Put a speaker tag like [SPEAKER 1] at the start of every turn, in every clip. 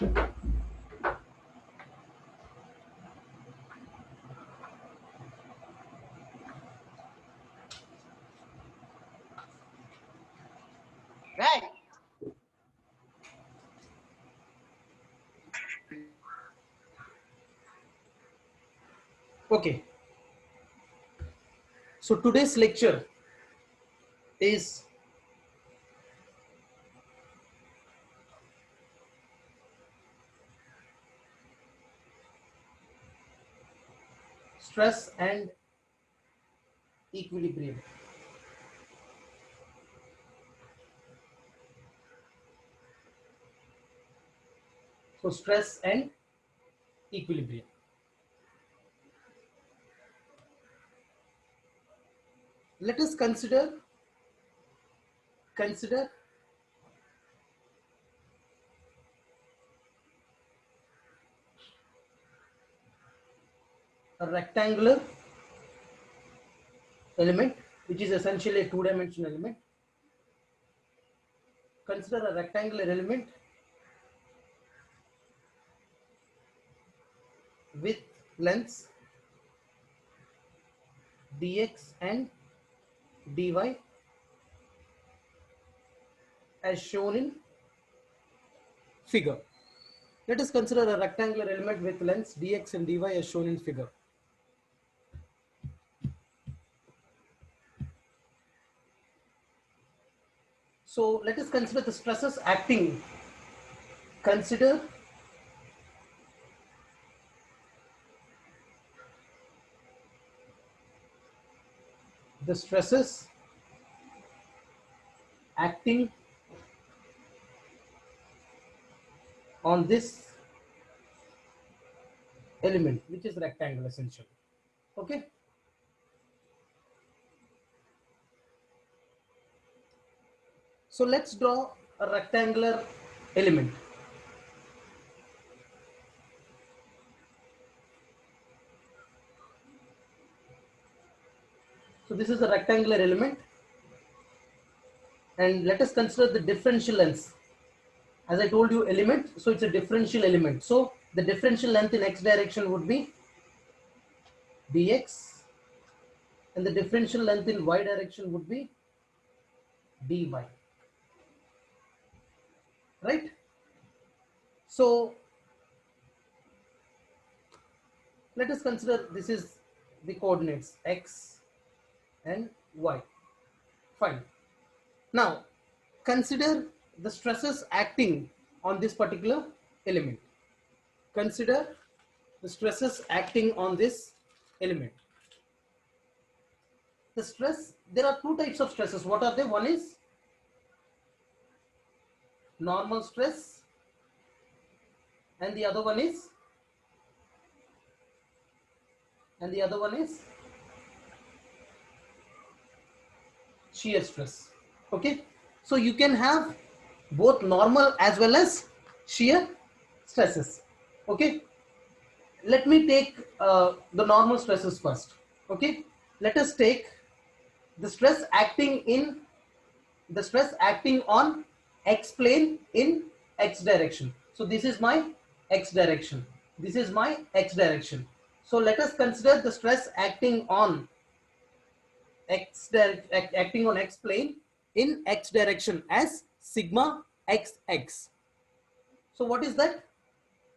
[SPEAKER 1] Right.
[SPEAKER 2] Okay, so today's lecture is stress and equilibrium. So stress and equilibrium. Let us consider a rectangular element, which is essentially a two-dimensional element. Consider a rectangular element with lengths dx and dy as shown in figure. Let us consider a rectangular element with lengths dx and dy as shown in figure. So let us consider the stresses acting. Consider the stresses acting on this element, which is rectangle essentially. Okay. So let's draw a rectangular element. So this is a rectangular element, and let us consider the differential lengths. As I told you, element, so it's a differential element. So the differential length in x direction would be dx, and the differential length in y direction would be dy. Right? So let us consider this is the coordinates x and y. Fine. Now consider the stresses acting on this particular element. Consider the stresses acting on this element. The stress, there are two types of stresses. What are they? One is normal stress, and the other one is shear stress. Okay, so you can have both normal as well as shear stresses. Okay, let me take the normal stresses first. Okay, let us take the stress acting on x plane in x direction. So this is my x direction, this is my x direction. So let us consider the stress acting on x plane in x direction as sigma xx. So what is that?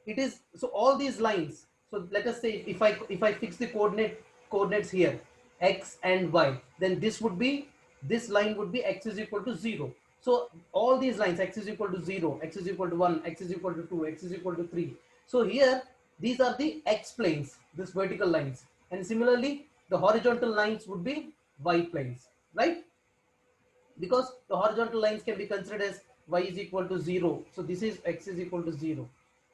[SPEAKER 2] It is, so all these lines, so let us say if I fix the coordinates here x and y, then this line would be x is equal to 0. So all these lines, x is equal to 0, x is equal to 1, x is equal to 2, x is equal to 3. So here these are the x planes, this vertical lines, and similarly the horizontal lines would be y planes, right? Because the horizontal lines can be considered as y is equal to 0. So this is x is equal to 0,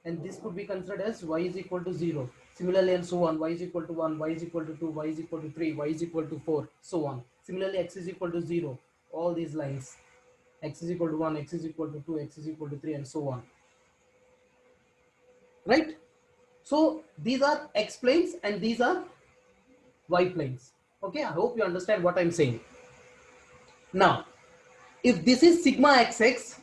[SPEAKER 2] and this could be considered as y is equal to 0. Similarly, and so on, y is equal to 1, y is equal to 2, y is equal to 3, y is equal to 4, so on. Similarly, x is equal to 0, all these lines, x is equal to 1, x is equal to 2, x is equal to 3, and so on. Right? So these are x planes and these are y planes. Okay, I hope you understand what I'm saying. Now, if this is sigma xx,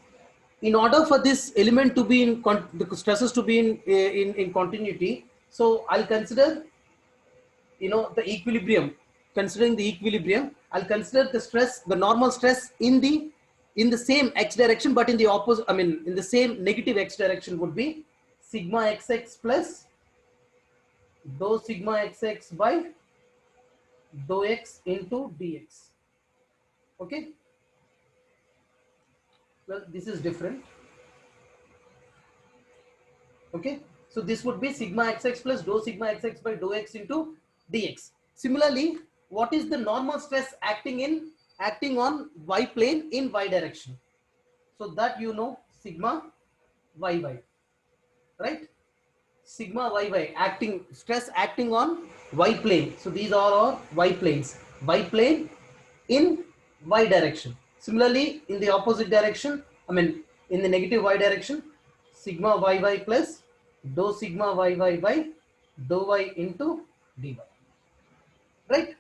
[SPEAKER 2] in order for this element to be in the stresses to be in continuity, so I'll consider, the equilibrium. Considering the equilibrium, I'll consider the stress, the normal stress in the same x direction, but in the opposite, I mean in the same negative x direction, would be sigma xx plus dou sigma xx by dou x into dx. Okay, well, this is different. Okay, so this would be sigma xx plus dou sigma xx by dou x into dx. Similarly, what is the normal stress acting on y plane in y direction? So that, sigma yy, right? Sigma yy, acting stress acting on y plane. So these are our y planes. Y plane in y direction. Similarly, in the opposite direction, I mean in the negative y direction, sigma yy plus dou sigma yy by dou y into dy. Right?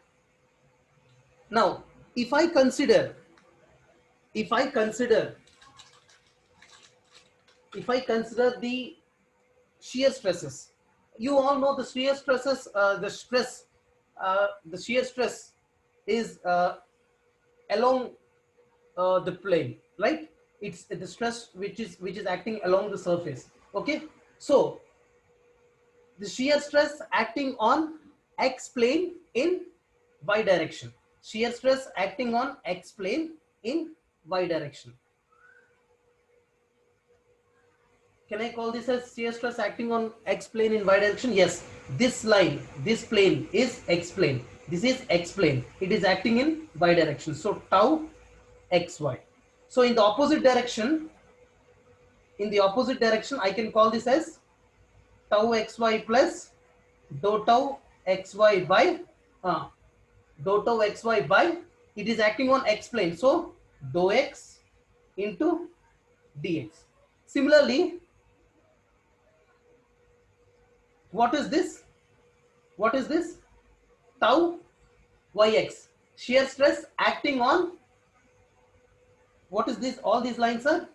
[SPEAKER 2] Now, if I consider if I consider if I consider the shear stresses, you all know the shear stresses, the shear stress is along the plane, right? It's the stress which is acting along the surface. Okay, so the shear stress acting on x plane in y direction. Shear stress acting on x plane in y direction. Can I call this as shear stress acting on x plane in y direction? Yes. This line, this plane is x plane. This is x plane. It is acting in y direction. So tau xy. So in the opposite direction, I can call this as tau xy plus dou tau xy by dou tau xy by, it is acting on x plane. So dou x into dx. Similarly, what is this? What is this? Tau yx. Shear stress acting on, what is this? All these lines are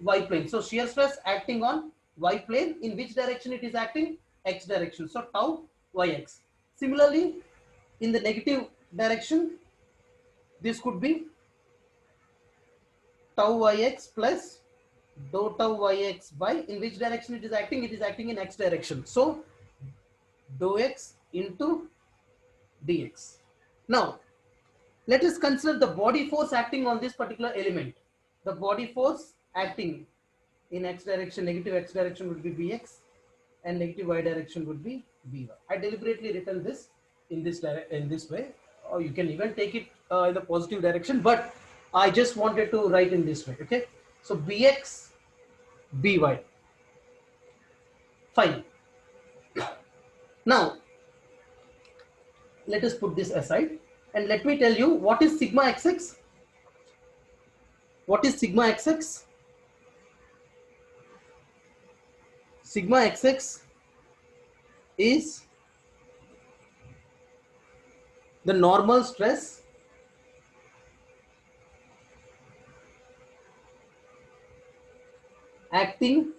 [SPEAKER 2] y plane. So shear stress acting on y plane. In which direction it is acting? X direction. So tau yx. Similarly, in the negative direction, this could be tau yx plus dou tau yx by, in which direction it is acting? It is acting in x direction. So dou x into dx. Now, let us consider the body force acting on this particular element. The body force acting in x direction, negative x direction, would be bx, and negative y direction would be by. I deliberately written this in this way, or you can even take it in the positive direction, but I just wanted to write in this way. Okay, so bx by. Fine. Now let us put this aside, and let me tell you what is sigma xx. What is sigma xx? Sigma xx is the normal stress acting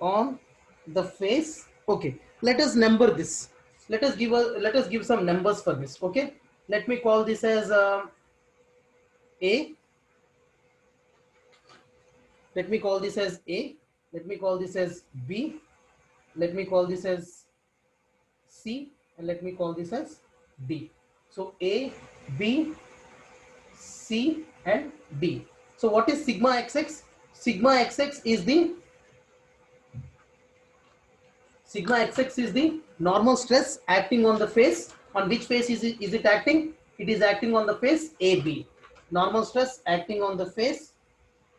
[SPEAKER 2] on the face. Okay, let us number this. Let us give some numbers for this. Okay, let me call this as A. Let me call this as A. Let me call this as B. Let me call this as C, and let me call this as D. So A, B, C, and D. So what is sigma xx? Sigma xx is the normal stress acting on the face. On which face is it acting? It is acting on the face AB. Normal stress acting on the face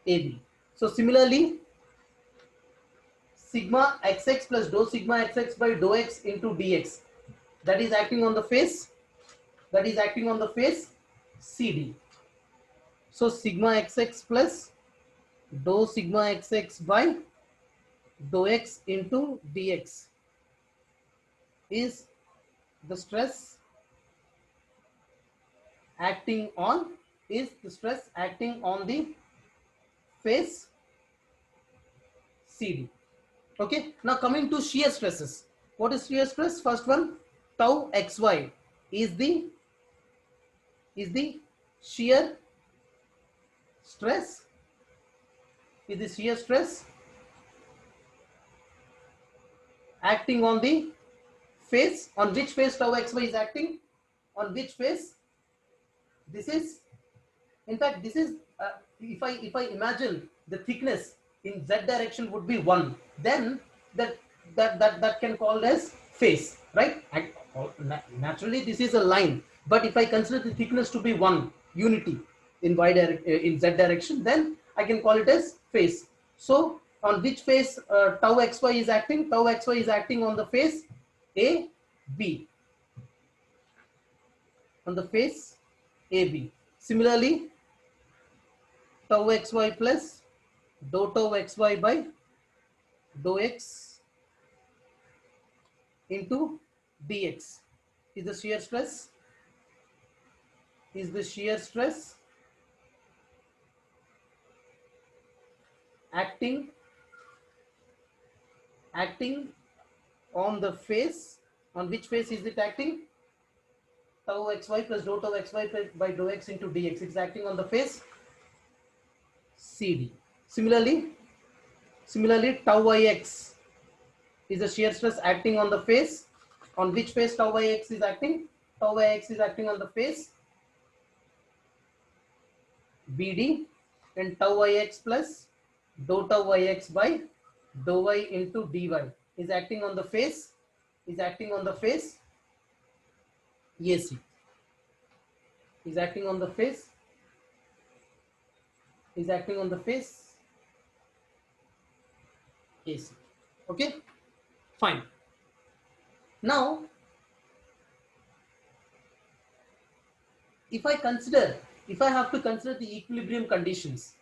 [SPEAKER 2] AB. So similarly, sigma xx plus dou sigma xx by dou x into dx, that is acting on the face, CD. So sigma xx plus dou sigma xx by dou x into dx is the stress acting on the face CD. Okay, now coming to shear stresses. What is shear stress? First one, tau xy is the shear stress, is the shear stress acting on the face. On which face tau xy is acting? On which face? This is, in fact, this is if I imagine the thickness in z direction would be 1, then that can called as face, right? And naturally this is a line, but if I consider the thickness to be 1 unity in in z direction, then I can call it as face. So on which face tau xy is acting? Tau xy is acting on the face A B, on the face AB. Similarly, tau xy plus dou tau xy by dou x into dx is the shear stress, is the shear stress acting on the face. On which face is it acting? Tau xy plus dou tau xy by dou x into dx. It's acting on the face CD. Similarly, tau ix is the shear stress acting on the face. On which face tau ix is acting? Tau ix is acting on the face BD, and tau ix plus dou tau ix by dou y into dy is acting on the face, AC. Is acting on the face, AC. Okay, fine. Now, if I have to consider the equilibrium conditions,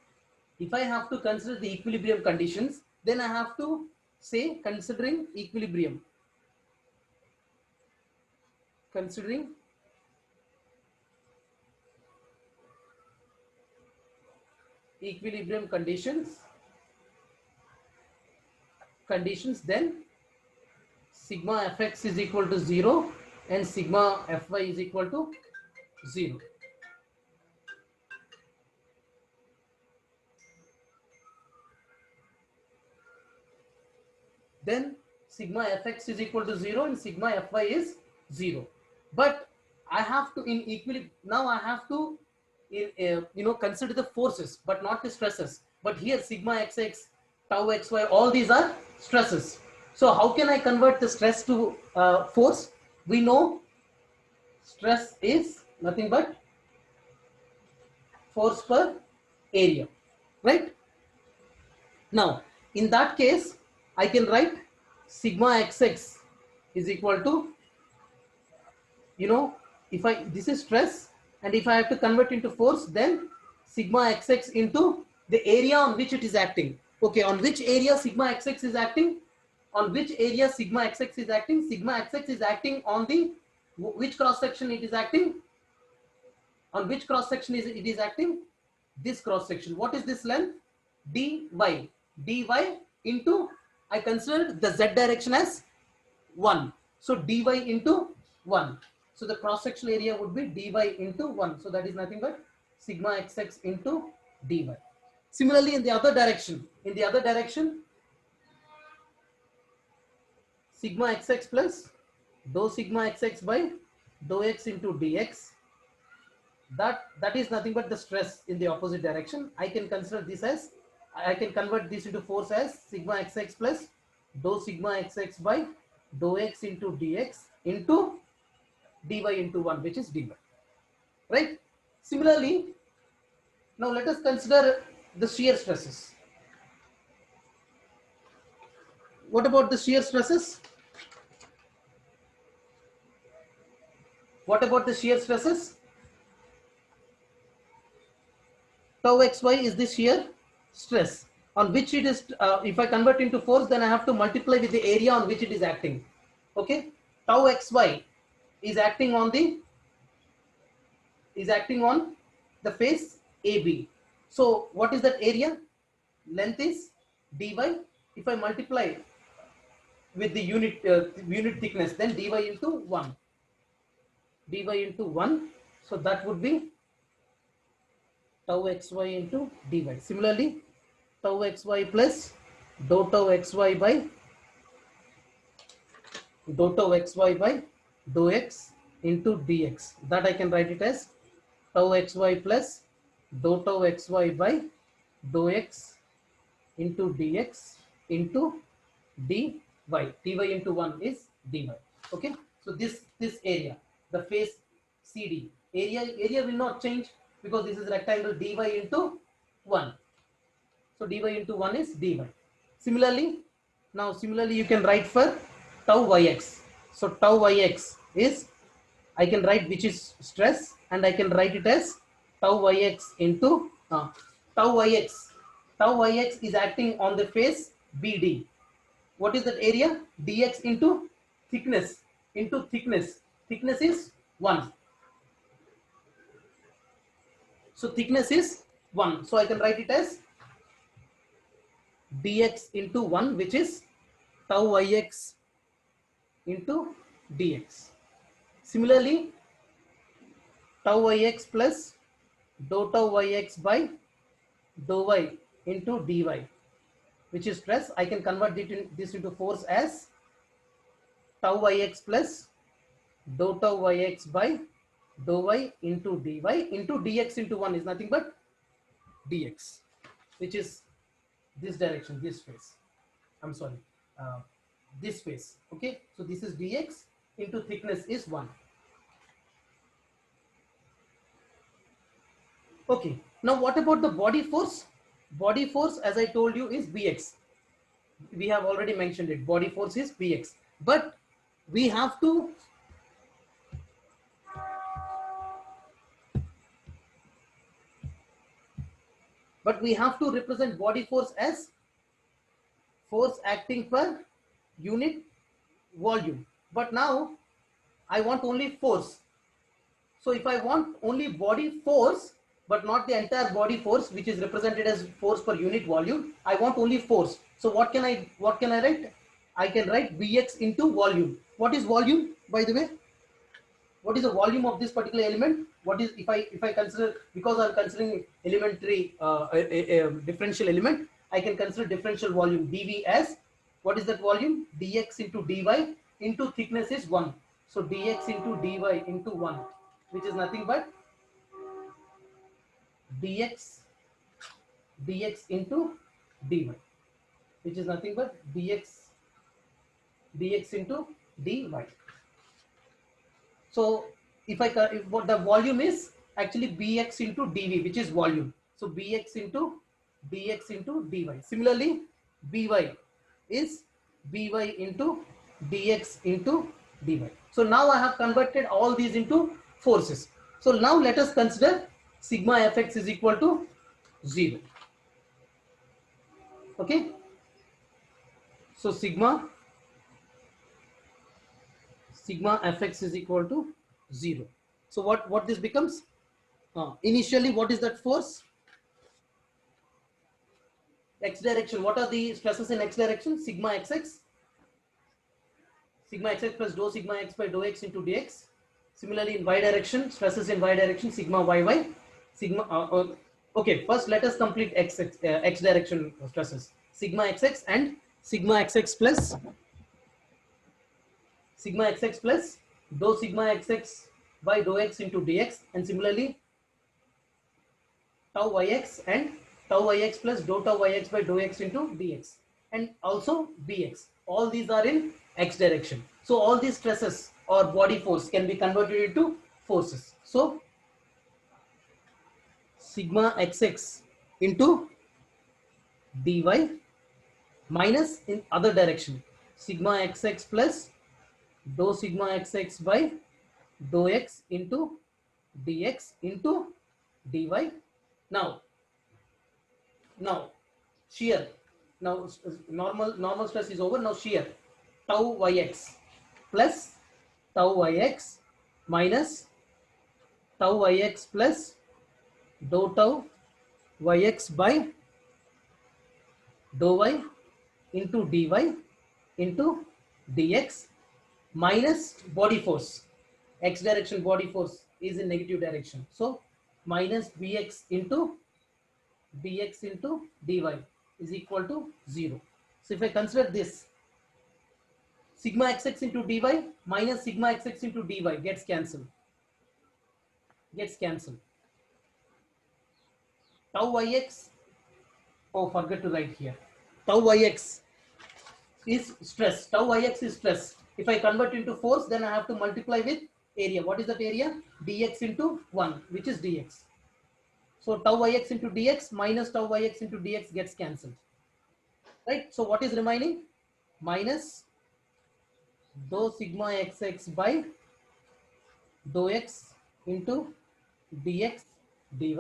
[SPEAKER 2] then I have to say considering equilibrium conditions, then sigma fx is equal to 0 and sigma fy is equal to 0. Then sigma fx is equal to 0 and sigma fy is 0. But I have to, in equilibrium, now I have to consider the forces but not the stresses. But here sigma xx, tau xy, all these are stresses. So how can I convert the stress to force? We know stress is nothing but force per area, right? Now in that case I can write sigma xx is equal to, this is stress, and if I have to convert into force, then sigma xx into the area on which it is acting. Okay, on which area sigma xx is acting? Sigma xx is acting on the, which cross section it is acting? On which cross section is it is acting? This cross section. What is this length? dy. Into, I consider the z direction as 1. So dy into 1. So the cross sectional area would be dy into 1. So that is nothing but sigma xx into dy. Similarly, in the other direction, sigma xx plus dou sigma xx by dou x into dx. That is nothing but the stress in the opposite direction. I can convert this into force as sigma xx plus dou sigma xx by dou x into dx into dy into 1, which is dy, right? Similarly, now let us consider the shear stresses. What about the shear stresses? Tau xy is the shear stress on which it is, if I convert into force, then I have to multiply with the area on which it is acting. Okay, tau xy is acting on the face AB. So what is that area? Length is dy if I multiply with the unit thickness, then dy into 1, dy into 1. So that would be tau xy into dy. Similarly, tau xy plus dou tau xy by dou x into dx. That I can write it as tau xy plus dou tau xy by dou x into dx into dy. Dy into 1 is dy. Okay, so this area, the face CD area will not change because this is rectangle. Dy into 1, so dy into 1 is dy. Similarly you can write for tau yx. So tau yx is, I can write, which is stress, and I can write it as tau yx into tau yx. Tau yx is acting on the face BD. What is that area? Dx into thickness. Thickness is 1. So thickness is 1. So I can write it as dx into 1, which is tau ix into dx. Similarly, tau ix plus dou tau ix by dou y into dy, which is stress. I can convert this into force as tau ix plus dou tau yx by dou y into dy into dx into 1 is nothing but dx, which is this direction, this phase. I'm sorry, this phase. Okay, so this is dx into thickness is 1. Okay, now what about the body force? Body force, as I told you, is bx. We have already mentioned it. Body force is bx, but we have to represent body force as force acting per unit volume. But now I want only force. So if I want only body force but not the entire body force, which is represented as force per unit volume, I want only force. So what can I write? I can write Vx into volume. What is volume, by the way? What is the volume of this particular element? What is, if I consider, because I'm considering elementary a differential element, I can consider differential volume dV as, what is that volume? Dx into dy into thickness is 1. So dx into dy into 1, which is nothing but dx into dy, which is nothing but dx into dy. So if what the volume is actually bx into dv, which is volume. So bx into dx into dy. Similarly, by is by into dx into dy. So now I have converted all these into forces. So now let us consider sigma fx is equal to 0. Okay. So sigma fx is equal to 0. So what this becomes? Initially, what is that force? X direction. What are the stresses in x direction? Sigma xx. Sigma xx plus dou sigma x by dou x into dx. Similarly, in y direction, stresses in y direction, sigma yy. Okay, first let us complete x direction stresses. Sigma xx and sigma xx plus dou sigma xx by dou x into dx, and similarly tau yx and tau yx plus dou tau yx by dou x into dx, and also bx. All these are in x direction. So all these stresses or body force can be converted into forces. So sigma xx into dy minus in other direction sigma xx plus dou sigma xx by dou x into dx into dy. Now shear. Now normal stress is over. Now shear. Tau yx plus tau yx minus tau yx plus dou tau yx by dou y into dy into dx minus body force. X direction body force is in negative direction. So minus bx into dx into dy is equal to 0. So if I consider this, sigma xx into dy minus sigma xx into dy gets cancelled. Tau ix, oh, forget to write here. Tau ix is stress. Tau ix is stress. If I convert into force, then I have to multiply with area. What is that area? Dx into 1, which is dx. So tau ix into dx minus tau ix into dx gets cancelled. Right? So what is remaining? Minus dou sigma xx by dou x into dx dy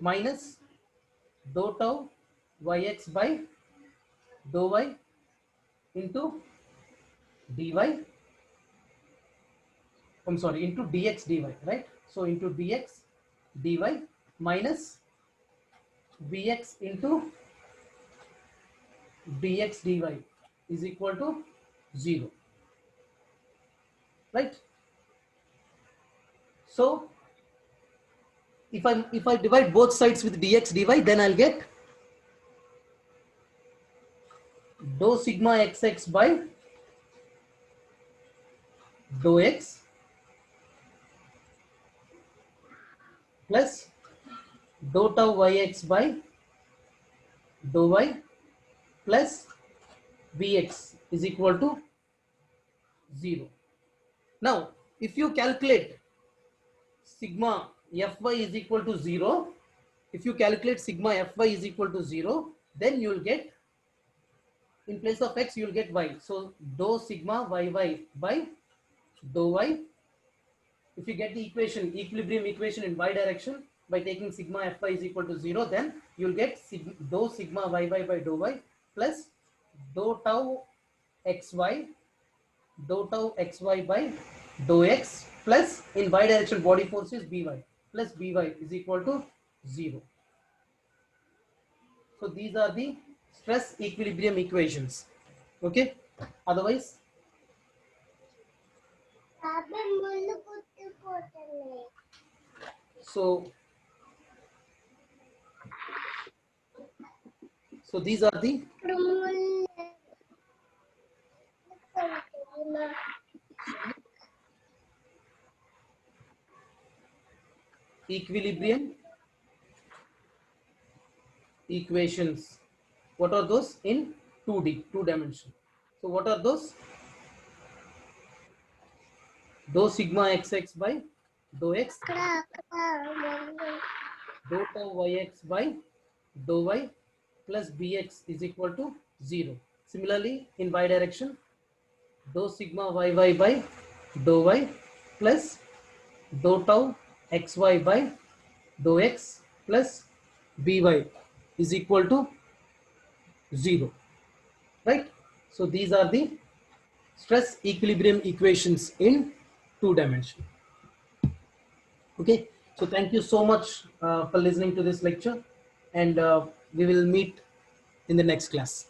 [SPEAKER 2] minus dou tau yx by dou y into dy, I'm sorry, into dx dy, right? So into dx dy minus bx into dx dy is equal to 0, right? So if I divide both sides with dx dy, then I'll get dou sigma xx by dou x plus dou tau yx by dou y plus bx is equal to 0. Now, if you calculate sigma fy is equal to 0, if you calculate sigma fy is equal to 0, then you will get, in place of x, you will get y. So, dou sigma yy by dou y. If you get the equation, equilibrium equation in y direction by taking sigma fy is equal to 0, then you will get dou sigma yy by dou y plus dou tau xy, dou tau xy by dou x plus, in y direction body force is by, plus by is equal to 0. So these are the stress equilibrium equations. Okay. Otherwise, so these are the equilibrium equations. What are those? In 2D, 2 dimension. So what are those? Dou sigma xx by dou x, dou tau yx by dou y plus bx is equal to 0. Similarly, in y direction, dou sigma yy by dou y plus dou tau xy by dou x plus by is equal to 0, right? So these are the stress equilibrium equations in 2 dimension. Okay, so thank you so much for listening to this lecture, and we will meet in the next class.